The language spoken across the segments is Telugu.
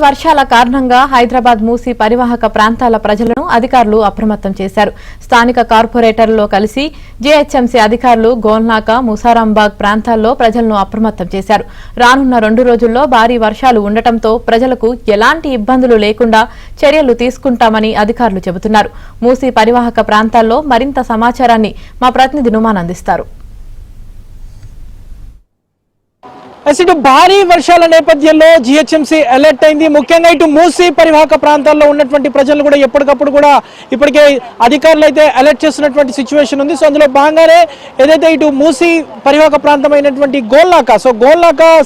వర్షాల కారణంగా హైదరాబాద్ మూసీ పరివాహక ప్రాంతాల ప్రజలను అధికారులు అప్రమత్తం చేశారు. స్థానిక కార్పొరేటర్లలో కలిసి జీహెచ్ఎంసీ అధికారులు గోల్నాక, ముసారాంబాగ్ ప్రాంతాల్లో ప్రజలను అప్రమత్తం చేశారు. రానున్న 2 రోజుల్లో భారీ వర్షాలు ఉండటంతో ప్రజలకు ఎలాంటి ఇబ్బందులు లేకుండా చర్యలు తీసుకుంటామని అధికారులు చెబుతున్నారు. మూసీ పరివాహక ప్రాంతాల్లో మరింత సమాచారాన్ని మా ప్రతినిధి నుమాన్ అందిస్తారు. ఇటు భారీ వర్షాల నేపథ్యంలో జీహెచ్ఎంసీ అలర్ట్ అయింది. ముఖ్యంగా ఇటు మూసీ పరివాహక ప్రాంతాల్లో ఉన్నటువంటి ప్రజలు కూడా ఎప్పటికప్పుడు కూడా ఇప్పటికే అధికారులు అయితే అలర్ట్ చేస్తున్నటువంటి సిచ్యువేషన్ ఉంది. సో అందులో భాగంగానే ఏదైతే ఇటు మూసీ పరివాహక ప్రాంతమైనటువంటి గోల్నాక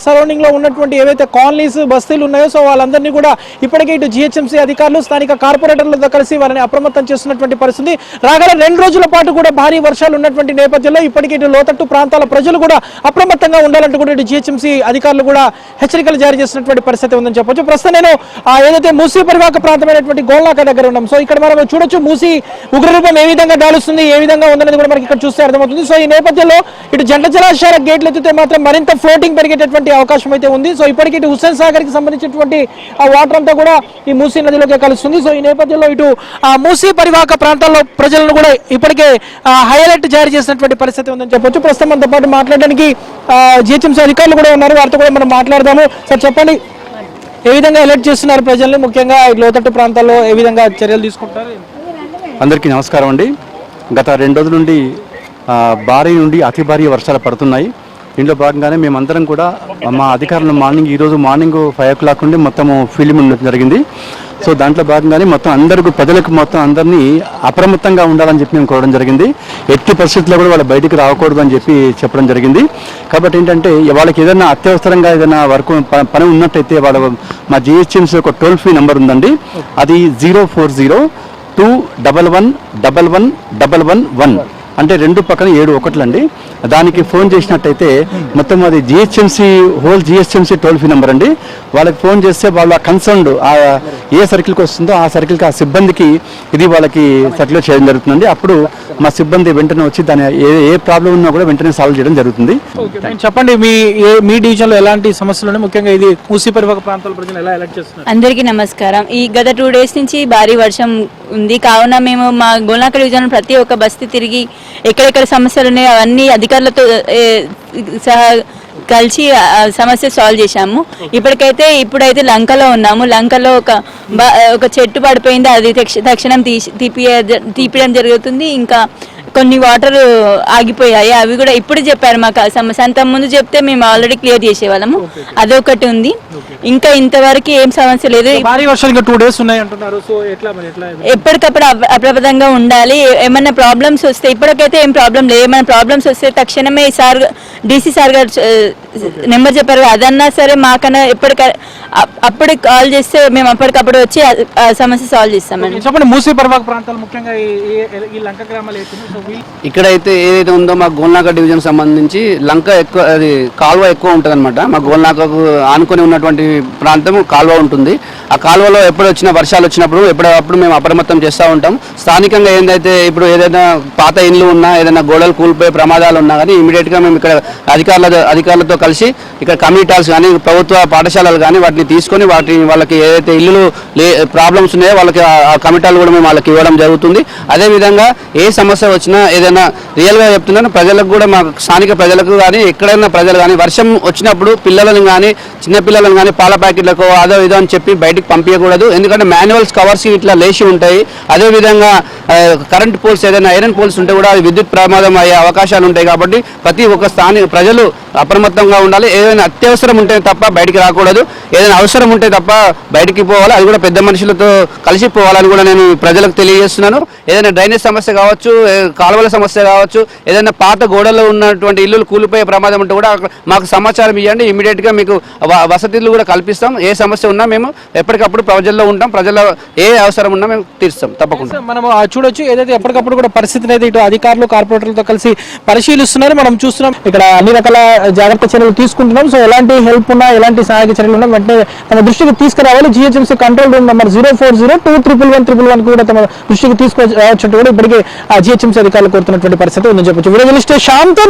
సరౌండింగ్ లో ఉన్నటువంటి ఏవైతే కాలనీస్ బస్తీలు ఉన్నాయో సో వాళ్ళందరినీ కూడా ఇప్పటికే ఇటు జీహెచ్ఎంసీ అధికారులు స్థానిక కార్పొరేటర్లతో కలిసి వారిని అప్రమత్తం చేస్తున్నటువంటి పరిస్థితి. రాగల 2 రోజుల పాటు కూడా భారీ వర్షాలు ఉన్నటువంటి నేపథ్యంలో ఇప్పటికే ఇటు లోతట్టు ప్రాంతాల ప్రజలు కూడా అప్రమత్తంగా ఉండాలంటూ కూడా ఇటు జీహెచ్ఎంసీ అధికారులు కూడా హెచ్చరికలు జారీ చేసినటువంటి పరిస్థితి ఉందని చెప్పొచ్చు. ప్రస్తుతం నేను ఏదైతే మూసీ పరివాహక ప్రాంతమైనటువంటి గోల్నాక దగ్గర ఉన్నాం. సో ఇక్కడ మనం చూడొచ్చు మూసీ ఉగ్రరూపం ఏ విధంగా దాలుస్తుంది, ఏ విధంగా ఉందనేది కూడా మనకి ఇక్కడ చూస్తే అర్థమవుతుంది. సో ఈ నేపథ్యంలో ఇటు జంట జలాశయాల గేట్లు ఎత్తితే మాత్రం మరింత ఫ్లోటింగ్ పెరిగేటటువంటి అవకాశం అయితే ఉంది. సో ఇప్పటికీ ఇటు హుస్సేన్ సాగర్ కి సంబంధించినటువంటి ఆ వాటర్ అంతా కూడా ఈ మూసీ నదిలోకి కలుస్తుంది. సో ఈ నేపథ్యంలో ఇటు మూసీ పరివాహక ప్రాంతాల్లో ప్రజలను కూడా ఇప్పటికే హై అలర్ట్ జారీ చేసినటువంటి పరిస్థితి ఉందని చెప్పొచ్చు. ప్రస్తుతం మనతో పాటు మాట్లాడడానికి జీహెచ్ఎంసీ అధికారులు కూడా ఉన్నారు, వారితో కూడా మనం మాట్లాడదాము. సార్ చెప్పండి, ఏ విధంగా అలర్ట్ చేస్తున్నారు ప్రజల్ని, ముఖ్యంగా లోతట్టు ప్రాంతాల్లో ఏ విధంగా చర్యలు తీసుకుంటారు? అందరికీ నమస్కారం అండి. గత 2 రోజుల నుండి భారీ నుండి అతి భారీ వర్షాలు పడుతున్నాయి. దీంట్లో భాగంగానే మేమందరం కూడా మా అధికారులు ఈరోజు మార్నింగ్ 5 o'clock నుండి మొత్తము ఫీల్డ్ ఉండడం జరిగింది. సో దాంట్లో భాగంగానే మొత్తం ప్రజలకు మొత్తం అందరినీ అప్రమత్తంగా ఉండాలని చెప్పి మేము కోరడం జరిగింది. ఎట్టి పరిస్థితుల్లో కూడా వాళ్ళు బయటికి రాకూడదు అని చెప్పడం జరిగింది. కాబట్టి ఏంటంటే వాళ్ళకి ఏదైనా అత్యవసరంగా ఏదైనా పని ఉన్నట్టయితే మా జిహెచ్ఎంసీ ఒక టోల్ ఫ్రీ నెంబర్ ఉందండి. అది 04021111111 అంటే 2 పక్కన 7 1 అండి. దానికి ఫోన్ చేసినట్టయితే మొత్తం అది జిహెచ్ఎంసీ టోల్ ఫ్రీ నెంబర్ అండి. వాళ్ళకి ఫోన్ చేస్తే వాళ్ళ కన్సర్న్డ్ ఏ సర్కిల్కి వస్తుందో ఆ సర్కిల్కి ఆ సిబ్బందికి ఇది వాళ్ళకి సర్క్యులేట్ చేయడం జరుగుతుందండి. అప్పుడు మా సిబ్బంది వెంటనే వచ్చి దాని ఏ ప్రాబ్లం ఉన్నా కూడా వెంటనే సాల్వ్ చేయడం జరుగుతుంది. చెప్పండి, మీ డివిజన్ లో ఎలాంటి సమస్యలు, ముఖ్యంగా ఇది మూసీ పరివాహక ప్రాంతాల ప్రజలు ఎలా అలర్ట్ చేస్తున్నారు? అందరికీ నమస్కారం. ఈ గత 2 days నుంచి భారీ వర్షం ఉంది కావున మేము మా గోల్నాక డివిజన్ ప్రతి ఒక్క బస్తీ తిరిగి ఎక్కడెక్కడ సమస్యలు ఉన్నాయో అవన్నీ అధికారులతో సహా కలిసి సమస్య సాల్వ్ చేశాము. ఇప్పుడైతే లంకలో ఉన్నాము. లంకలో ఒక చెట్టు పడిపోయింది, అది తక్షణం తీపియడం జరుగుతుంది. ఇంకా కొన్ని వాటర్ ఆగిపోయాయి, అవి కూడా ఇప్పుడు చెప్పారు మాకు. అంత ముందు చెప్తే మేము ఆల్రెడీ క్లియర్ చేసేవాళ్ళము. అదొకటి ఉంది. ఇంకా ఇంతవరకు ఏం సమస్య లేదు. ఎప్పటికప్పుడు అప్రమత్తంగా ఉండాలి. ఏమైనా ప్రాబ్లమ్స్ వస్తే, ఇప్పటికైతే ఏం ప్రాబ్లం లేదు. ఏమైనా ప్రాబ్లమ్స్ వస్తే తక్షణమే డీసీ సార్ గారు నెంబర్ చెప్పారు, అదన్నా సరే మాకన్నా అప్పటికి కాల్ చేస్తే మేము అప్పటికప్పుడు వచ్చి సమస్య సాల్వ్ చేస్తామండి. చెప్పండి, మూసీ పరివాహక ప్రాంతాలు ముఖ్యంగా ఈ లంక గ్రామాలు ఇక్కడైతే ఏదైతే ఉందో మా గోల్నాక డివిజన్ సంబంధించి లంక ఎక్కువ, అది కాలువ ఎక్కువ ఉంటుంది అనమాట. మా గోల్నాకకు ఆనుకొని ఉన్నటువంటి ప్రాంతం కాలువ ఉంటుంది. ఆ కాలువలో ఎప్పుడు వచ్చిన వర్షాలు వచ్చినప్పుడు ఎప్పుడప్పుడు మేము అప్రమత్తం చేస్తూ ఉంటాం. స్థానికంగా ఏందైతే ఇప్పుడు ఏదైనా పాత ఇండ్లు ఉన్నా, ఏదైనా గోడలు కూలిపోయే ప్రమాదాలు ఉన్నా కానీ ఇమీడియట్గా మేము ఇక్కడ అధికారులతో కలిసి ఇక్కడ కమ్యూనిటీస్ కానీ ప్రభుత్వ పాఠశాలలు కానీ వాటిని తీసుకొని వాళ్ళకి ఏదైతే ఇల్లు ప్రాబ్లమ్స్ ఉన్నాయో వాళ్ళకి ఆ కమిటీలు కూడా మేము వాళ్ళకి ఇవ్వడం జరుగుతుంది. అదేవిధంగా ఏ సమస్య వచ్చినా ఏదైనా రియల్గా చెప్తున్నాను, ప్రజలకు కూడా మా స్థానిక ప్రజలకు కానీ ఎక్కడైనా ప్రజలు కానీ వర్షం వచ్చినప్పుడు పిల్లలను కానీ చిన్నపిల్లలను కానీ పాల ప్యాకెట్లకు అదో ఇదో అని చెప్పి బయటికి పంపించకూడదు. ఎందుకంటే మాన్యువల్స్ కవర్స్ ఇట్లా లేచి ఉంటాయి. అదేవిధంగా కరెంట్ పోల్స్, ఏదైనా ఐరన్ పోల్స్ ఉంటే కూడా విద్యుత్ ప్రమాదం అయ్యే అవకాశాలు ఉంటాయి. కాబట్టి ప్రతి ఒక్క స్థానిక ప్రజలు అప్రమత్తంగా ఉండాలి. ఏదైనా అత్యవసరం ఉంటే తప్ప బయటికి రాకూడదు. ఏదైనా అవసరం ఉంటే తప్ప బయటికి పోవాలి. అది కూడా పెద్ద మనుషులతో కలిసి పోవాలని కూడా నేను ప్రజలకు తెలియజేస్తున్నాను. ఏదైనా డ్రైనేజ్ సమస్య కావచ్చు, కాలువల సమస్య కావచ్చు, ఏదైనా పాత గోడల్లో ఉన్నటువంటి ఇల్లులు కూలిపోయే ప్రమాదం ఉంటే కూడా మాకు సమాచారం ఇవ్వండి. ఇమీడియట్గా మీకు వసతులు కూడా కల్పిస్తాం. ఏ సమస్య ఉన్నా మేము ఎప్పటికప్పుడు ప్రజల్లో ఉంటాం. ప్రజల ఏ అవసరం ఉన్నా మేము తీరుస్తాం తప్పకుండా. మనం చూడొచ్చు, ఏదైతే ఎప్పటికప్పుడు కూడా పరిస్థితిని అయితే ఇటు అధికారులు కార్పొరేటర్లతో కలిసి పరిశీలిస్తున్నారు. మనం చూస్తున్నాం ఇక్కడ అన్ని రకాల జాగ్రత్త చర్యలు తీసుకుంటున్నాం. సో ఎలాంటి హెల్ప్ ఉన్నా, ఎలాంటి సహాయక చర్యలు ఉన్నా వెంటనే తమ దృష్టికి తీసుకురావాలి. జీహెచ్ఎంసీ కంట్రోల్ రూమ్ నెంబర్ 040211111 కూడా తమ దృష్టికి తీసుకురావచ్చు కూడా ఇప్పటికే జీహెచ్ఎంసీ అధికారులు కోరుతున్నటువంటి పరిస్థితి ఉందని చెప్పొచ్చు. వీడియో శ్యామ్తో